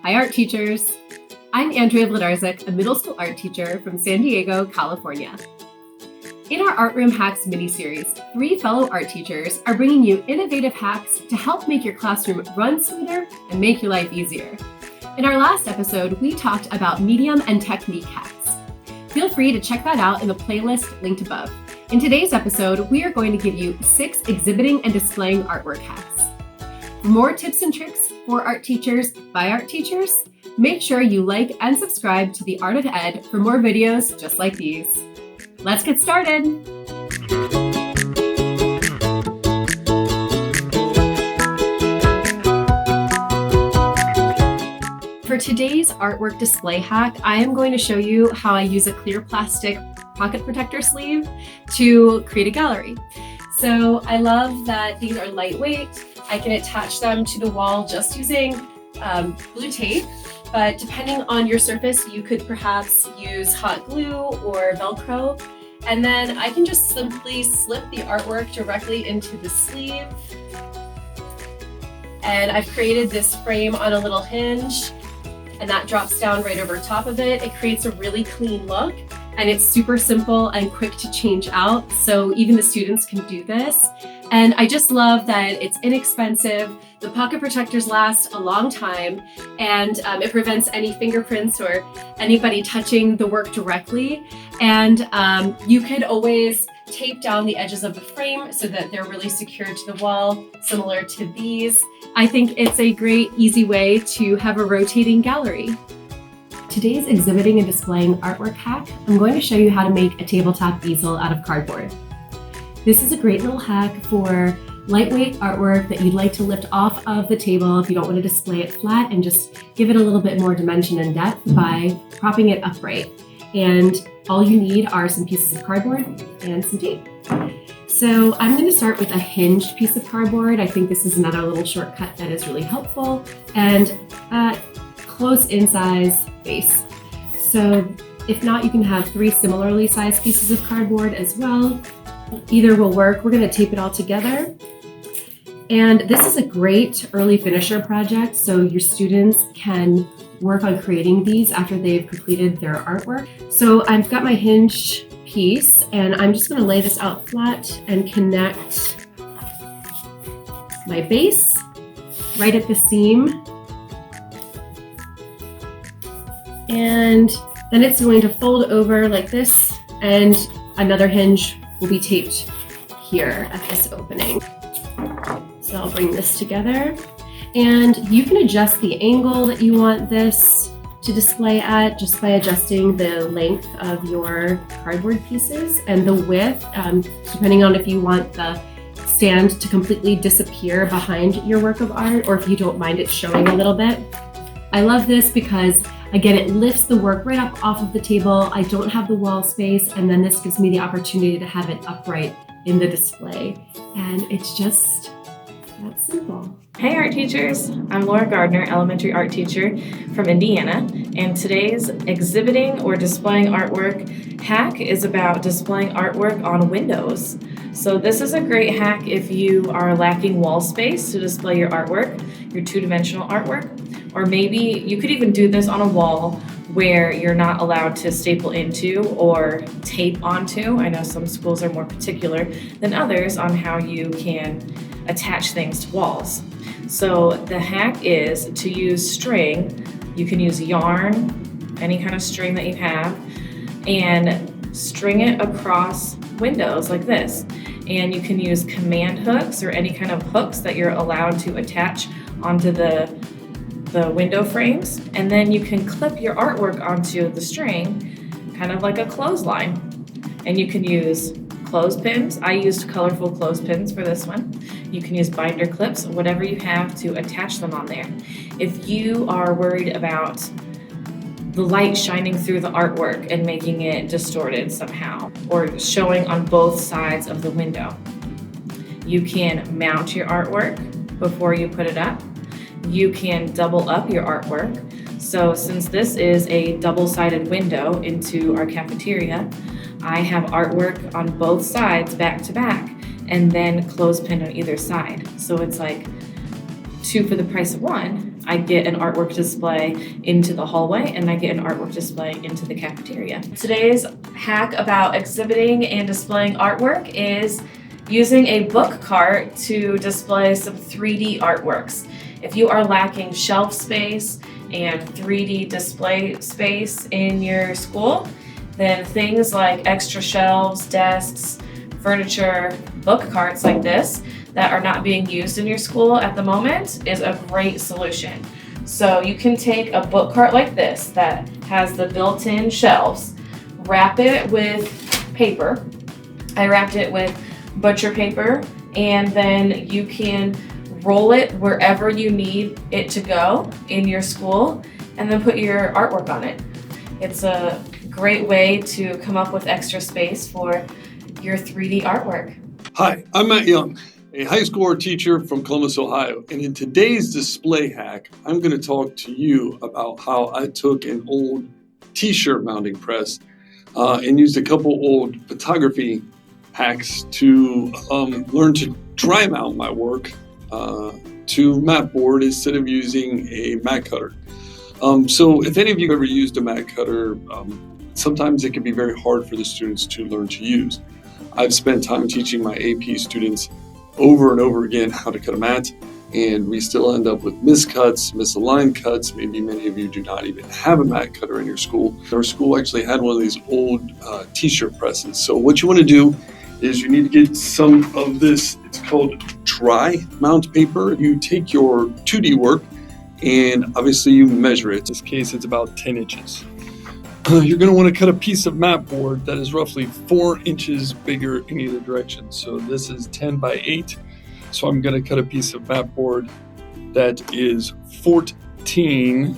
Hi, art teachers. I'm Andrea Wlodarczyk, a middle school art teacher from San Diego, California. In our Art Room Hacks mini-series, 3 fellow art teachers are bringing you innovative hacks to help make your classroom run smoother and make your life easier. In our last episode, we talked about medium and technique hacks. Feel free to check that out in the playlist linked above. In today's episode, we are going to give you 6 exhibiting and displaying artwork hacks. For more tips and tricks for art teachers by art teachers, make sure you like and subscribe to The Art of Ed for more videos just like these. Let's get started. For today's artwork display hack, I am going to show you how I use a clear plastic pocket protector sleeve to create a gallery. So I love that these are lightweight. I can attach them to the wall just using blue tape, but depending on your surface, you could perhaps use hot glue or Velcro. And then I can just simply slip the artwork directly into the sleeve. And I've created this frame on a little hinge, and that drops down right over top of it. It creates a really clean look, and it's super simple and quick to change out. So even the students can do this. And I just love that it's inexpensive. The pocket protectors last a long time, and it prevents any fingerprints or anybody touching the work directly. And you could always tape down the edges of the frame so that they're really secured to the wall, similar to these. I think it's a great, easy way to have a rotating gallery. Today's exhibiting and displaying artwork hack, I'm going to show you how to make a tabletop easel out of cardboard. This is a great little hack for lightweight artwork that you'd like to lift off of the table if you don't want to display it flat, and just give it a little bit more dimension and depth by propping it upright. And all you need are some pieces of cardboard and some tape. So I'm going to start with a hinged piece of cardboard. I think this is another little shortcut that is really helpful, and close in size base. So if not, you can have 3 similarly sized pieces of cardboard as well. Either will work. We're going to tape it all together. And this is a great early finisher project, so your students can work on creating these after they've completed their artwork. So I've got my hinge piece, and I'm just going to lay this out flat and connect my base right at the seam. And then it's going to fold over like this, and another hinge will be taped here at this opening. So I'll bring this together, and you can adjust the angle that you want this to display at just by adjusting the length of your cardboard pieces and the width, depending on if you want the stand to completely disappear behind your work of art or if you don't mind it showing a little bit. I love this because, again, it lifts the work right up off of the table. I don't have the wall space, and then this gives me the opportunity to have it upright in the display. And it's just that simple. Hey art teachers, I'm Laura Gardner, elementary art teacher from Indiana, and today's exhibiting or displaying artwork hack is about displaying artwork on windows. So this is a great hack if you are lacking wall space to display your artwork, your 2-dimensional artwork, or maybe you could even do this on a wall where you're not allowed to staple into or tape onto. I know some schools are more particular than others on how you can attach things to walls. So the hack is to use string. You can use yarn, any kind of string that you have, and string it across windows like this. And you can use command hooks or any kind of hooks that you're allowed to attach onto the window frames, and then you can clip your artwork onto the string, kind of like a clothesline. And you can use clothespins. I used colorful clothespins for this one. You can use binder clips, whatever you have to attach them on there. If you are worried about the light shining through the artwork and making it distorted somehow, or showing on both sides of the window, you can mount your artwork before you put it up. You can double up your artwork. So since this is a double-sided window into our cafeteria, I have artwork on both sides back to back, and then clothespin on either side. So it's like 2 for the price of 1. I get an artwork display into the hallway, and I get an artwork display into the cafeteria. Today's hack about exhibiting and displaying artwork is using a book cart to display some 3D artworks. If you are lacking shelf space and 3D display space in your school, then things like extra shelves, desks, furniture, book carts like this that are not being used in your school at the moment is a great solution. So you can take a book cart like this that has the built-in shelves, wrap it with paper. I wrapped it with butcher paper, and then you can roll it wherever you need it to go in your school, and then put your artwork on it. It's a great way to come up with extra space for your 3D artwork. Hi, I'm Matt Young, a high school art teacher from Columbus, Ohio. And in today's display hack, I'm going to talk to you about how I took an old t-shirt mounting press and used a couple old photography hacks to learn to dry mount my work to mat board instead of using a mat cutter. So if any of you have ever used a mat cutter, sometimes it can be very hard for the students to learn to use. I've spent time teaching my AP students over and over again how to cut a mat, and we still end up with miscuts, misaligned cuts. Maybe many of you do not even have a mat cutter in your school. Our school actually had one of these old t-shirt presses. So what you want to do is you need to get some of this, it's called dry mount paper. You take your 2D work and obviously you measure it. In this case, it's about 10 inches. You're going to want to cut a piece of mat board that is roughly 4 inches bigger in either direction. So this is 10 by 8. So I'm going to cut a piece of mat board that is 14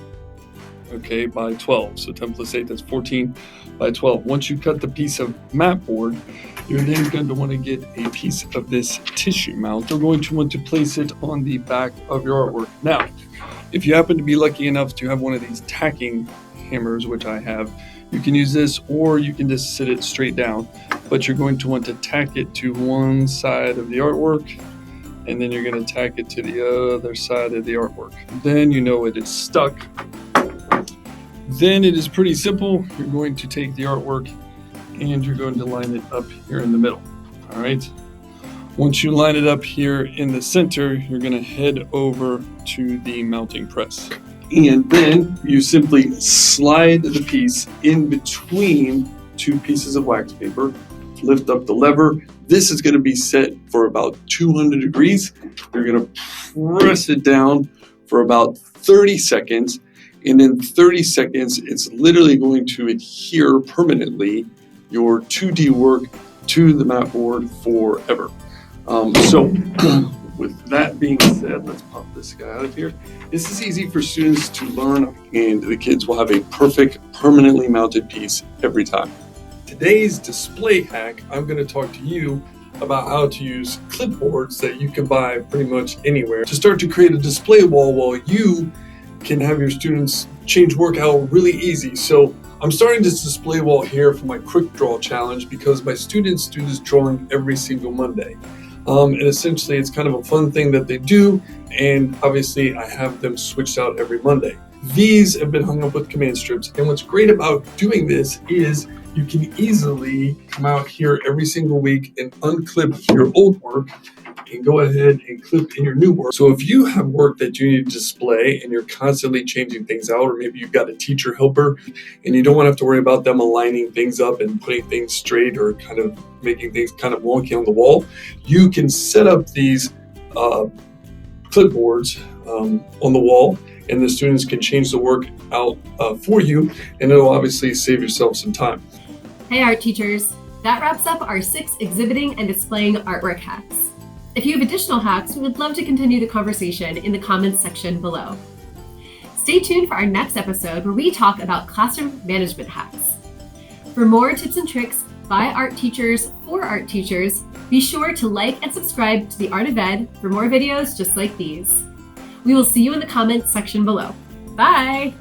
by 12. So 10 plus 8, that's 14 by 12. Once you cut the piece of mat board, you're then going to want to get a piece of this tissue mount. You're going to want to place it on the back of your artwork. Now, if you happen to be lucky enough to have one of these tacking hammers, which I have, you can use this, or you can just sit it straight down, but you're going to want to tack it to one side of the artwork, and then you're going to tack it to the other side of the artwork. Then you know it is stuck. Then it is pretty simple. You're going to take the artwork and you're going to line it up here in the middle. All right. Once you line it up here in the center, you're going to head over to the mounting press. And then you simply slide the piece in between two pieces of wax paper, lift up the lever. This is going to be set for about 200 degrees. You're going to press it down for about 30 seconds. And in 30 seconds, it's literally going to adhere permanently your 2D work to the mat board forever. So with that being said, let's pop this guy out of here. This is easy for students to learn, and the kids will have a perfect, permanently mounted piece every time. Today's display hack, I'm going to talk to you about how to use clipboards that you can buy pretty much anywhere to start to create a display wall while you can have your students change work out really easy. So I'm starting this display wall here for my quick draw challenge because my students do this drawing every single Monday. And essentially it's kind of a fun thing that they do, and obviously I have them switched out every Monday. These have been hung up with command strips, and what's great about doing this is you can easily come out here every single week and unclip your old work and go ahead and clip in your new work. So if you have work that you need to display and you're constantly changing things out, or maybe you've got a teacher helper and you don't want to have to worry about them aligning things up and putting things straight or kind of making things kind of wonky on the wall, you can set up these clipboards on the wall, and the students can change the work out for you, and it'll obviously save yourself some time. Hey art teachers, that wraps up our 6 exhibiting and displaying artwork hacks. If you have additional hacks, we would love to continue the conversation in the comments section below. Stay tuned for our next episode where we talk about classroom management hacks. For more tips and tricks by art teachers for art teachers, be sure to like and subscribe to The Art of Ed for more videos just like these. We will see you in the comments section below. Bye!